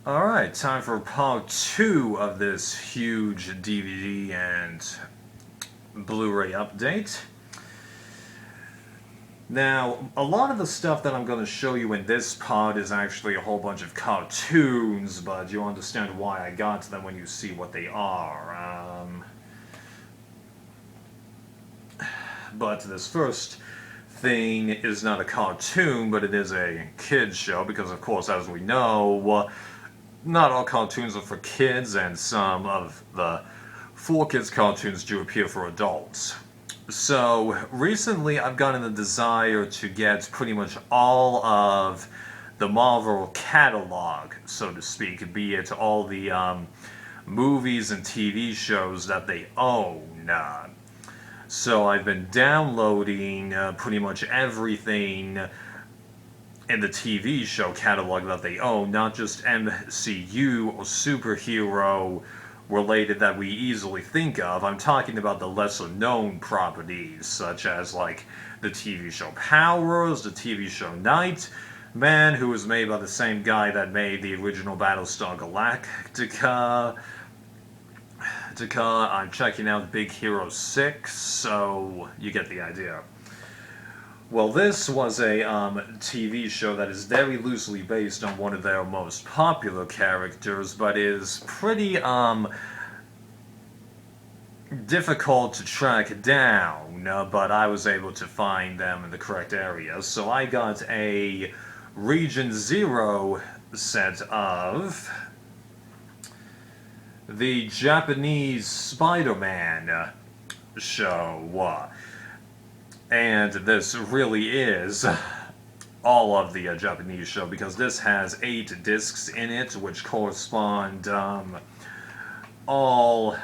Alright, time for part 2 of this huge DVD and Blu-ray update. Now, a lot of the stuff that I'm going to show you in this pod is actually a whole bunch of cartoons, but you'll understand why I got to them when you see what they are. But this first thing is not a cartoon, but it is a kids show, because of course, as we know, not all cartoons are for kids, and some of the for kids cartoons do appear for adults. So recently I've gotten the desire to get pretty much all of the Marvel catalog, so to speak, be it all the movies and TV shows that they own. So I've been downloading pretty much everything in the TV show catalog that they own, not just MCU or superhero related that we easily think of. I'm talking about the lesser known properties, such as like the TV show Powers, the TV show Nightman, who was made by the same guy that made the original Battlestar Galactica. I'm checking out Big Hero 6, so you get the idea. Well, this was a TV show that is very loosely based on one of their most popular characters, but is pretty difficult to track down, but I was able to find them in the correct area. So I got a Region Zero set of the Japanese Spiderman show. And this really is all of the Japanese show, because this has 8 discs in it, which correspond all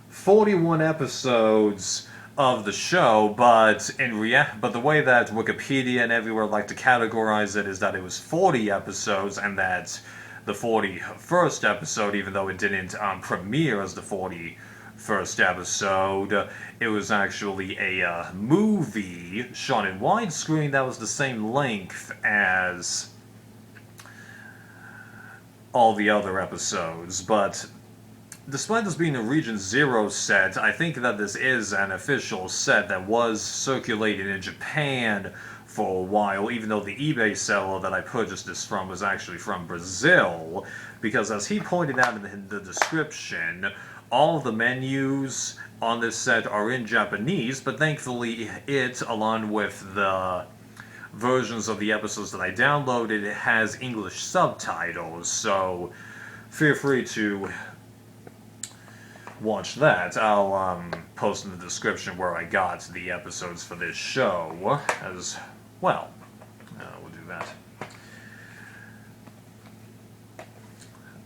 41 episodes of the show, but the way that Wikipedia and everywhere like to categorize it is that it was 40 episodes, and that the 41st episode, even though it didn't premiere as the 41st episode, it was actually a movie shot in widescreen that was the same length as all the other episodes. But despite this being a Region Zero set, I think that this is an official set that was circulated in Japan for a while, even though the eBay seller that I purchased this from was actually from Brazil, because as he pointed out in the description, all of the menus on this set are in Japanese, but thankfully it, along with the versions of the episodes that I downloaded, it has English subtitles, so feel free to watch that. I'll post in the description where I got the episodes for this show as well. We'll do that.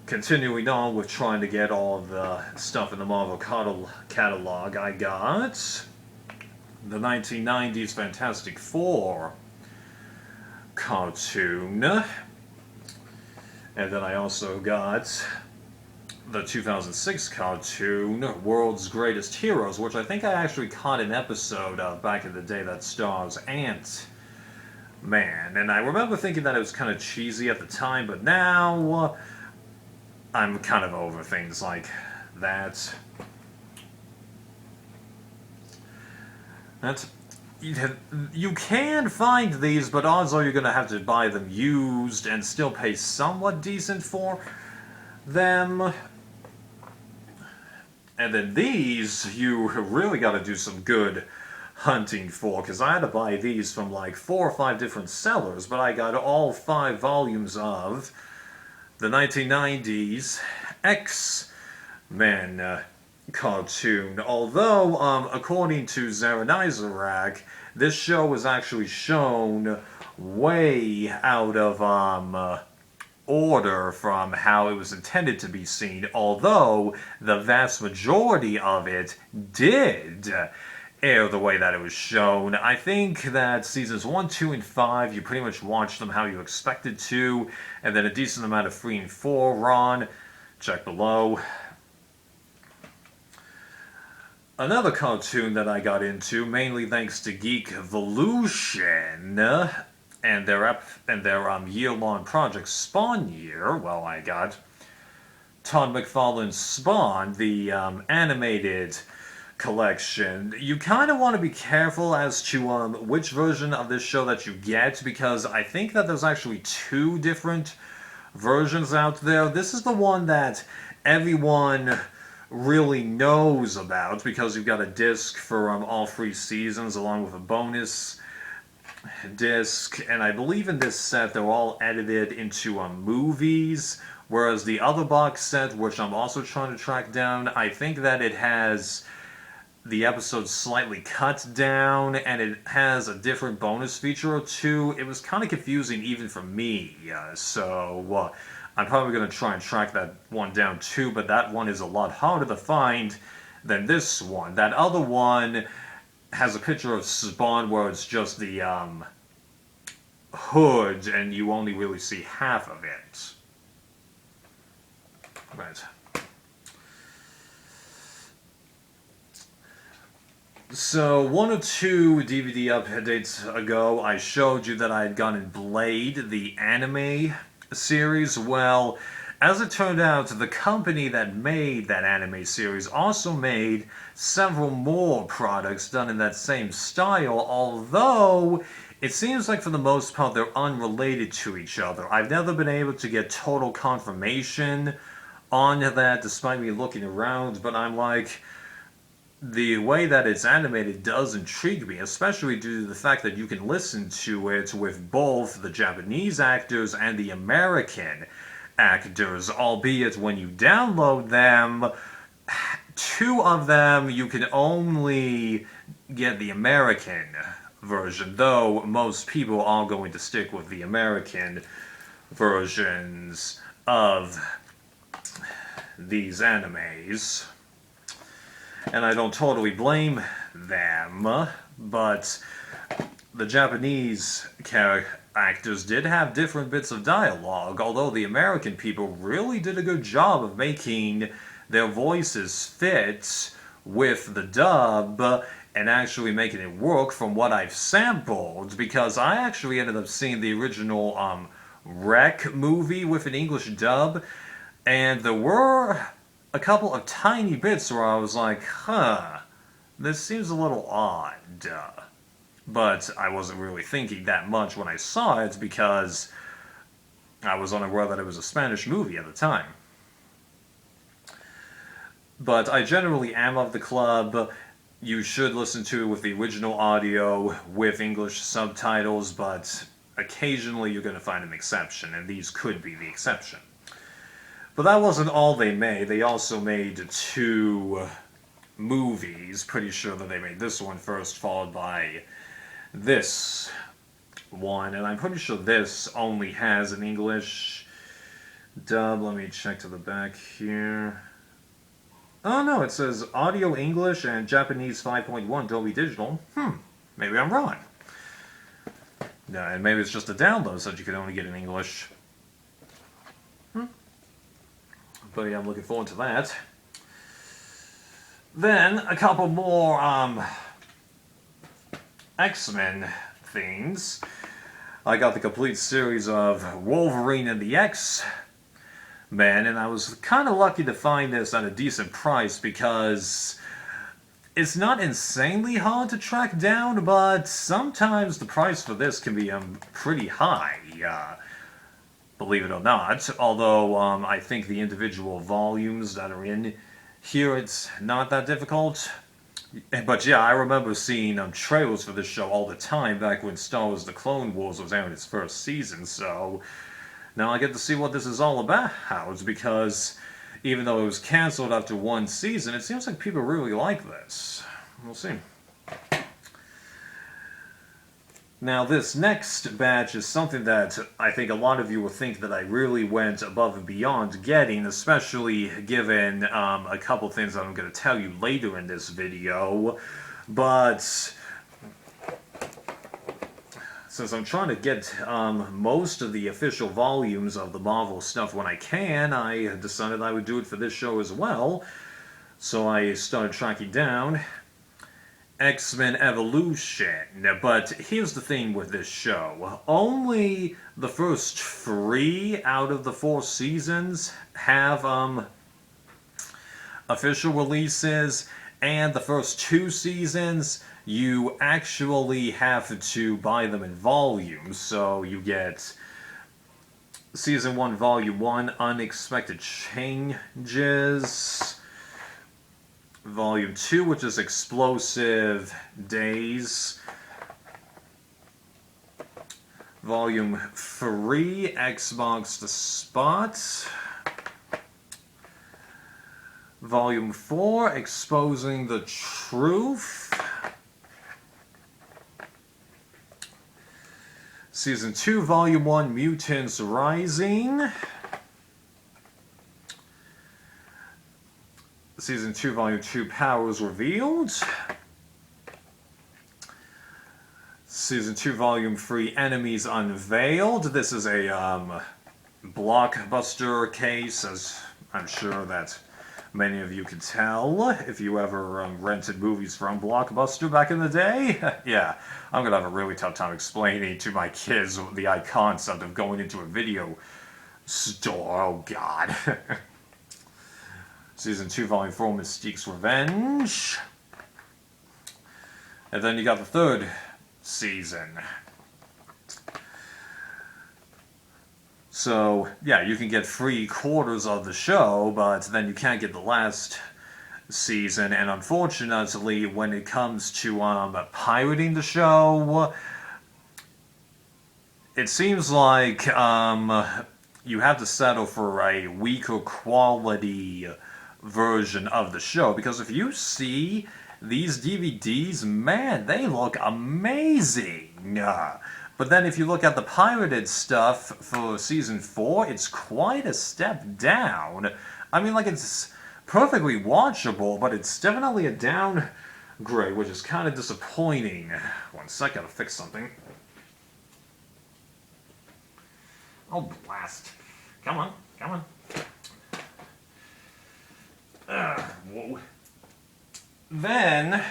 Continuing on with trying to get all of the stuff in the Marvel catalog, I got the 1990s Fantastic Four cartoon, and then I also got the 2006 cartoon, World's Greatest Heroes, which I think I actually caught an episode of back in the day that stars Ant-Man, and I remember thinking that it was kind of cheesy at the time, but now I'm kind of over things like that. You can find these, but odds are you're going to have to buy them used and still pay somewhat decent for them. And then these, you really got to do some good hunting for, because I had to buy these from like 4 or 5 different sellers, but I got all 5 volumes of the 1990s X-Men cartoon. Although, according to Zaranizarak, this show was actually shown way out of order from how it was intended to be seen, although the vast majority of it did air the way that it was shown. I think that seasons 1, 2, and 5, you pretty much watched them how you expected to, and then a decent amount of 3 and 4 run. Check below. Another cartoon that I got into, mainly thanks to Geek Evolution, and their year-long project Spawn Year, well, I got Todd McFarlane's Spawn, the animated collection. You kind of want to be careful as to which version of this show that you get, because I think that there's actually two different versions out there. This is the one that everyone really knows about, because you've got a disc for all 3 seasons along with a bonus disc, and I believe in this set they're all edited into movies, whereas the other box set, which I'm also trying to track down, I think that it has the episodes slightly cut down, and it has a different bonus feature or two. It was kind of confusing even for me, so I'm probably going to try and track that one down too, but that one is a lot harder to find than this one. That other one has a picture of Spawn where it's just the hood and you only really see half of it. Right. So, 1 or 2 DVD updates ago, I showed you that I had gotten Blade, the anime series. Well, as it turned out, the company that made that anime series also made several more products done in that same style, although it seems like for the most part they're unrelated to each other. I've never been able to get total confirmation on that despite me looking around, but I'm like, the way that it's animated does intrigue me, especially due to the fact that you can listen to it with both the Japanese actors and the American actors, albeit when you download them, 2 of them you can only get the American version, though most people are going to stick with the American versions of these animes. And I don't totally blame them, but the Japanese actors did have different bits of dialogue, although the American people really did a good job of making their voices fit with the dub and actually making it work from what I've sampled, because I actually ended up seeing the original Wreck movie with an English dub, and there were a couple of tiny bits where I was like, this seems a little odd. But I wasn't really thinking that much when I saw it because I was unaware that it was a Spanish movie at the time. But I generally am of the club. You should listen to it with the original audio with English subtitles, but occasionally you're going to find an exception, and these could be the exception. But that wasn't all they made. They also made 2 movies. Pretty sure that they made this one first, followed by this one. And I'm pretty sure this only has an English dub. Let me check to the back here. Oh no, it says Audio English and Japanese 5.1 Dolby Digital. Maybe I'm wrong. No, and maybe it's just a download so that you can only get in English. But yeah, I'm looking forward to that. Then, a couple more X-Men things. I got the complete series of Wolverine and the X-Men, and I was kind of lucky to find this at a decent price because it's not insanely hard to track down, but sometimes the price for this can be pretty high. Believe it or not, although I think the individual volumes that are in here, it's not that difficult. But yeah, I remember seeing trailers for this show all the time back when Star Wars The Clone Wars was airing its first season, so now I get to see what this is all about, because even though it was cancelled after 1 season, it seems like people really like this. We'll see. Now, this next batch is something that I think a lot of you will think that I really went above and beyond getting, especially given a couple things that I'm going to tell you later in this video. But since I'm trying to get most of the official volumes of the Marvel stuff when I can, I decided I would do it for this show as well. So I started tracking down. X-Men Evolution. But here's the thing with this show. Only the first 3 out of the 4 seasons have official releases, and the first 2 seasons you actually have to buy them in volumes. So you get Season 1, Volume 1, Unexpected Changes. Volume 2, which is Explosive Days. Volume 3, Xbox The Spot. Volume 4, Exposing the Truth. Season 2, Volume 1, Mutants Rising. Season 2, Volume 2, Powers Revealed. Season 2, Volume 3, Enemies Unveiled. This is a blockbuster case, as I'm sure that many of you can tell if you ever rented movies from Blockbuster back in the day. Yeah, I'm going to have a really tough time explaining to my kids the concept of going into a video store. Oh, God. Season 2, Volume 4, Mystique's Revenge. And then you got the 3rd season. So, yeah, you can get 3/4 of the show, but then you can't get the last season. And unfortunately, when it comes to pirating the show, it seems like you have to settle for a weaker quality version of the show, because if you see these DVDs, man, they look amazing. But then if you look at the pirated stuff for Season 4, it's quite a step down. I mean, like, it's perfectly watchable, but it's definitely a downgrade, which is kind of disappointing. One sec, gotta fix something. Oh, blast. Come on, come on. Whoa. Then,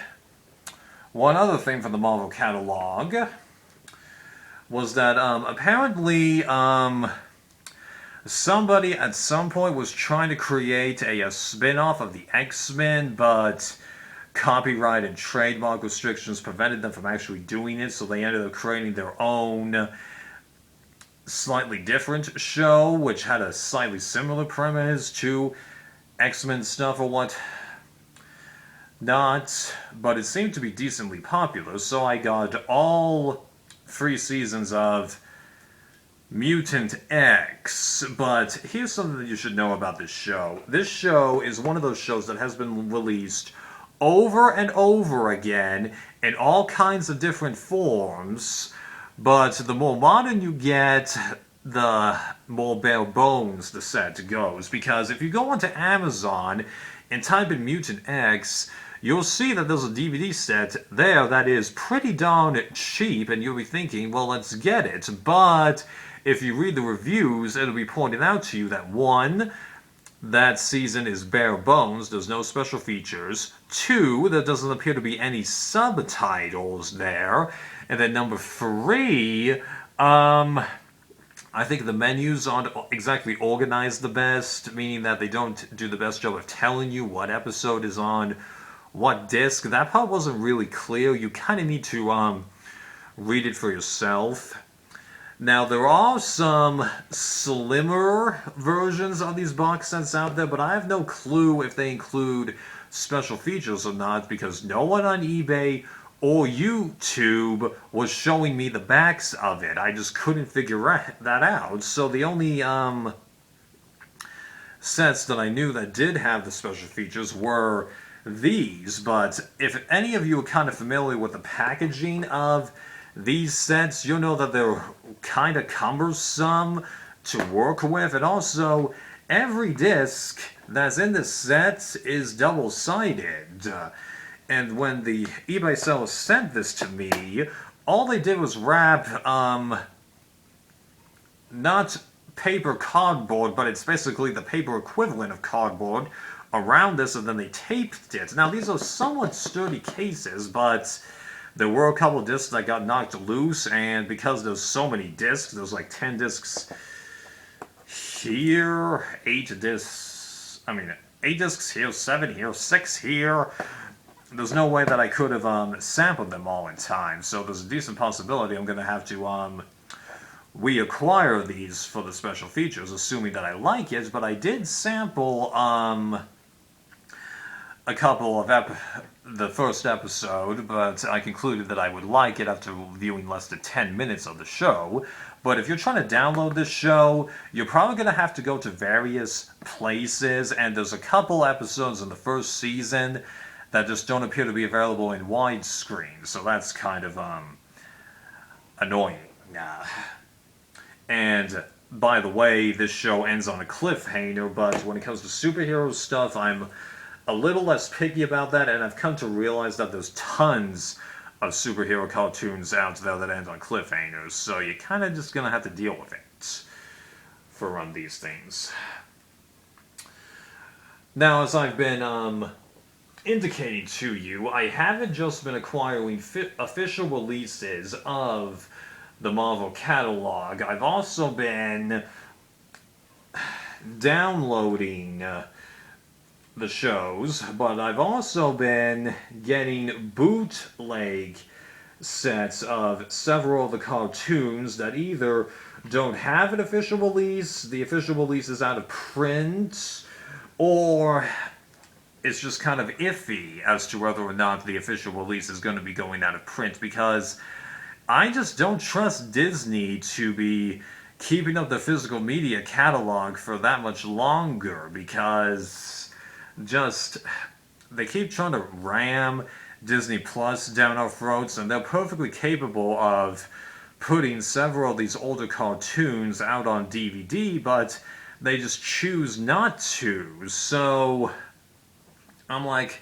one other thing from the Marvel catalog was that apparently somebody at some point was trying to create a spin-off of the X-Men, but copyright and trademark restrictions prevented them from actually doing it, so they ended up creating their own slightly different show, which had a slightly similar premise to X-Men stuff or what not, but it seemed to be decently popular, so I got all 3 seasons of Mutant X. But here's something that you should know about this show. This show is one of those shows that has been released over and over again in all kinds of different forms, but the more modern you get, the more bare bones the set goes. Because if you go onto Amazon and type in Mutant X, you'll see that there's a DVD set there that is pretty darn cheap, and you'll be thinking, well, let's get it. But if you read the reviews, it'll be pointed out to you that 1, that season is bare bones, there's no special features. 2, there doesn't appear to be any subtitles there. And then number 3, I think the menus aren't exactly organized the best, meaning that they don't do the best job of telling you what episode is on what disc. That part wasn't really clear. You kind of need to read it for yourself. Now, there are some slimmer versions of these box sets out there, but I have no clue if they include special features or not, because no one on eBay or YouTube was showing me the backs of it. I just couldn't figure that out. So the only sets that I knew that did have the special features were these. But if any of you are kind of familiar with the packaging of these sets, you'll know that they're kind of cumbersome to work with. And also, every disc that's in this set is double-sided. And when the eBay seller sent this to me, all they did was wrap, not paper cardboard, but it's basically the paper equivalent of cardboard, around this, and then they taped it. Now, these are somewhat sturdy cases, but there were a couple of discs that got knocked loose, and because there's so many discs, there's like 10 discs here, 8 discs, 8 discs here, 7 here, 6 here. There's no way that I could have sampled them all in time, so there's a decent possibility I'm going to have to reacquire these for the special features, assuming that I like it, but I did sample a couple of the first episode, but I concluded that I would like it after viewing less than 10 minutes of the show. But if you're trying to download this show, you're probably going to have to go to various places, and there's a couple episodes in the first season that just don't appear to be available in widescreen, so that's kind of annoying. And by the way, this show ends on a cliffhanger, but when it comes to superhero stuff, I'm a little less picky about that, and I've come to realize that there's tons of superhero cartoons out there that end on cliffhangers, so you're kind of just going to have to deal with it for these things. Now, as I've been indicating to you, I haven't just been acquiring official releases of the Marvel catalog. I've also been downloading the shows, but I've also been getting bootleg sets of several of the cartoons that either don't have an official release, the official release is out of print, or it's just kind of iffy as to whether or not the official release is going to be going out of print, because I just don't trust Disney to be keeping up the physical media catalog for that much longer, because they keep trying to ram Disney Plus down our throats, and they're perfectly capable of putting several of these older cartoons out on DVD, but they just choose not to. So I'm like,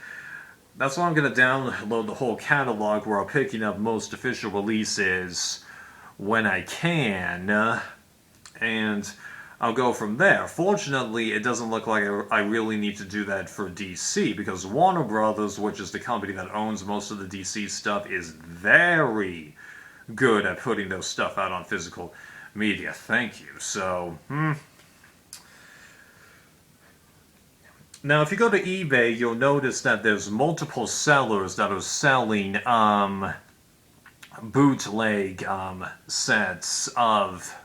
that's why I'm going to download the whole catalog, where I'm picking up most official releases when I can, and I'll go from there. Fortunately, it doesn't look like I really need to do that for DC, because Warner Brothers, which is the company that owns most of the DC stuff, is very good at putting those stuff out on physical media. Thank you. So, Now, if you go to eBay, you'll notice that there's multiple sellers that are selling bootleg sets of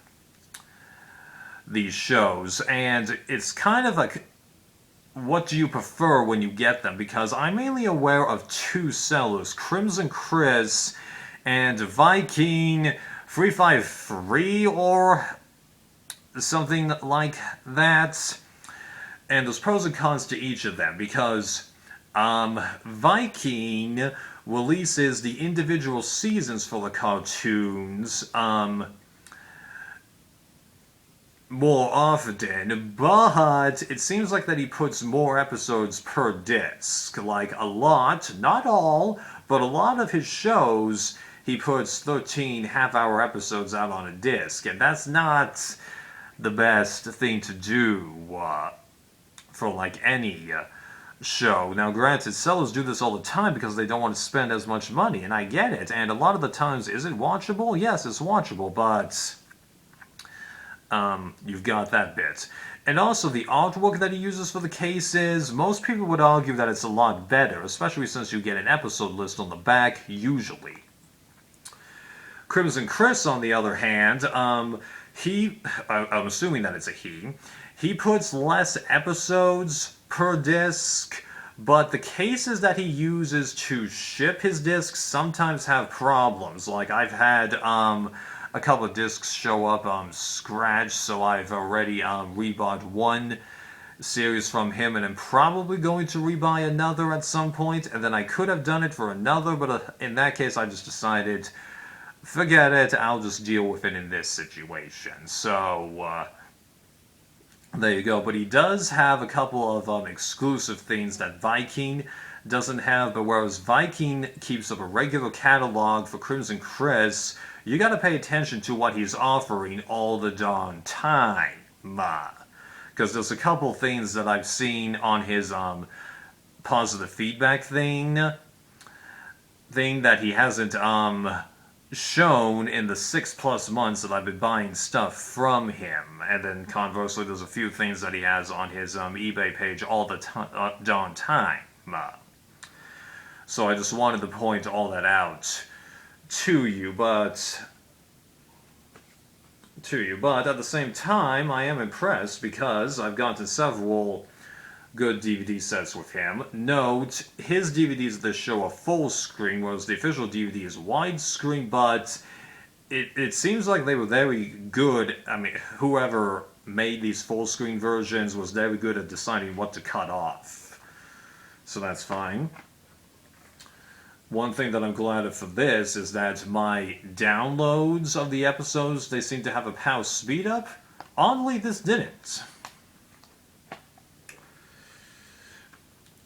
these shows, and it's kind of like, what do you prefer when you get them? Because I'm mainly aware of 2 sellers, Crimson and Viking 353 or something like that. And there's pros and cons to each of them, because Viking releases the individual seasons for the cartoons more often, but it seems like that he puts more episodes per disc. Like, a lot, not all, but a lot of his shows, he puts 13 half-hour episodes out on a disc, and that's not the best thing to do for like any show. Now, granted, sellers do this all the time because they don't want to spend as much money, and I get it. And a lot of the times, is it watchable? Yes, it's watchable, but you've got that bit. And also, the artwork that he uses for the cases, most people would argue that it's a lot better, especially since you get an episode list on the back, usually. Crimson Chris, on the other hand, I'm assuming that it's a he puts less episodes per disc, but the cases that he uses to ship his discs sometimes have problems. Like, I've had a couple of discs show up scratched, so I've already rebought one series from him, and I'm probably going to rebuy another at some point, and then I could have done it for another, but in that case I just decided, forget it, I'll just deal with it in this situation. So, there you go. But he does have a couple of exclusive things that Viking doesn't have, but whereas Viking keeps up a regular catalog for Crimson Chris, you gotta pay attention to what he's offering all the darn time. Because there's a couple things that I've seen on his positive feedback thing that he hasn't shown in the 6+ months that I've been buying stuff from him. And then conversely, there's a few things that he has on his eBay page all the darn time. So I just wanted to point all that out to you, but at the same time, I am impressed because I've gotten several good DVD sets with him. Note, his DVDs of this show are full screen, whereas the official DVD is widescreen, but it seems like they were very good. I mean, whoever made these full screen versions was very good at deciding what to cut off. So that's fine. One thing that I'm glad of for this is that my downloads of the episodes, they seem to have a POW speed up. Oddly, this didn't.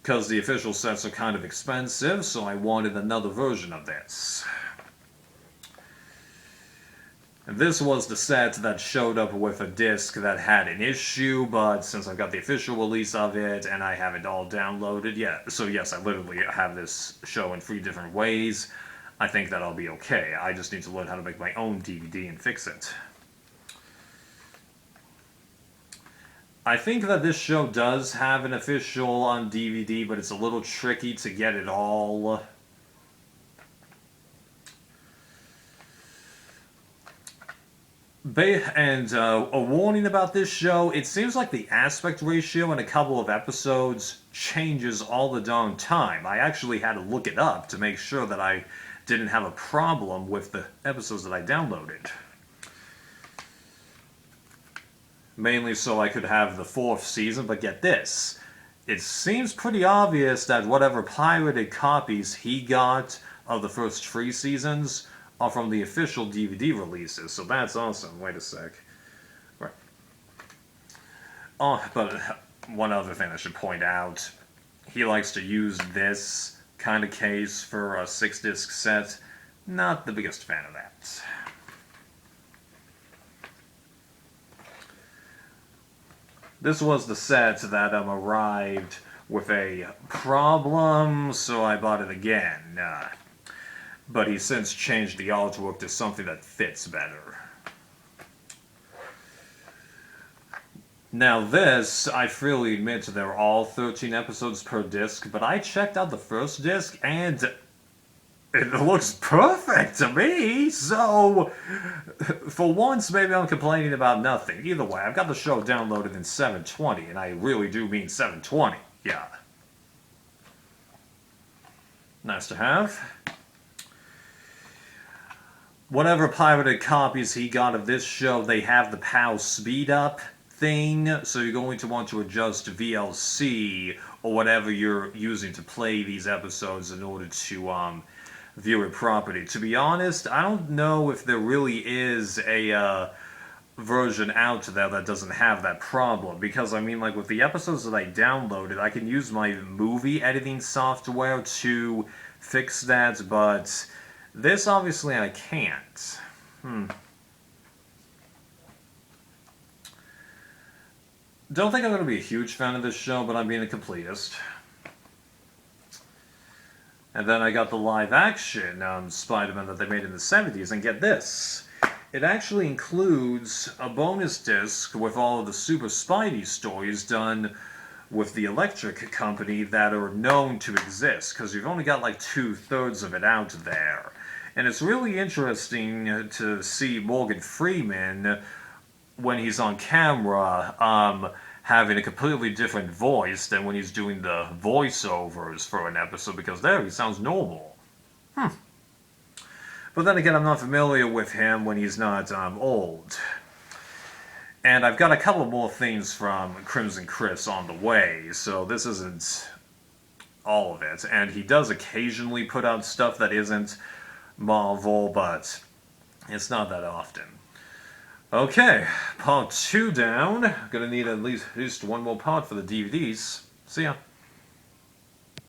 Because the official sets are kind of expensive, so I wanted another version of this. And this was the set that showed up with a disc that had an issue, but since I've got the official release of it and I have it all downloaded, so yes, I literally have this show in 3 different ways. I think that I'll be okay. I just need to learn how to make my own DVD and fix it. I think that this show does have an official on DVD, but it's a little tricky to get it all. And a warning about this show, it seems like the aspect ratio in a couple of episodes changes all the darn time. I actually had to look it up to make sure that I didn't have a problem with the episodes that I downloaded. Mainly so I could have the 4th season, but get this. It seems pretty obvious that whatever pirated copies he got of the first 3 seasons are from the official DVD releases, so that's awesome. Wait a sec. Right. Oh, but one other thing I should point out. He likes to use this kind of case for a 6-disc set. Not the biggest fan of that. This was the set that arrived with a problem, so I bought it again. But he's since changed the artwork to something that fits better. Now this, I freely admit, they're all 13 episodes per disc, but I checked out the first disc and it looks perfect to me, so for once maybe I'm complaining about nothing. Either way, I've got the show downloaded in 720, and I really do mean 720, yeah. Nice to have. Whatever pirated copies he got of this show, they have the POW speed up thing, so you're going to want to adjust VLC or whatever you're using to play these episodes in order to view it properly. To be honest, I don't know if there really is a version out there that doesn't have that problem, because I mean, like with the episodes that I downloaded, I can use my movie editing software to fix that, but this obviously I can't. Don't think I'm going to be a huge fan of this show, but I'm being a completist. And then I got the live-action Spiderman that they made in the 70s, and get this. It actually includes a bonus disc with all of the Super Spidey stories done with the Electric Company that are known to exist, because you've only got like 2/3 of it out there. And it's really interesting to see Morgan Freeman, when he's on camera, having a completely different voice than when he's doing the voiceovers for an episode, because there he sounds normal. But then again, I'm not familiar with him when he's not old. And I've got a couple more things from crimsonkris on the way, so this isn't all of it. And he does occasionally put out stuff that isn't Marvel, but it's not that often. Okay, part 2 down. Gonna need at least one more part for the DVDs. See ya.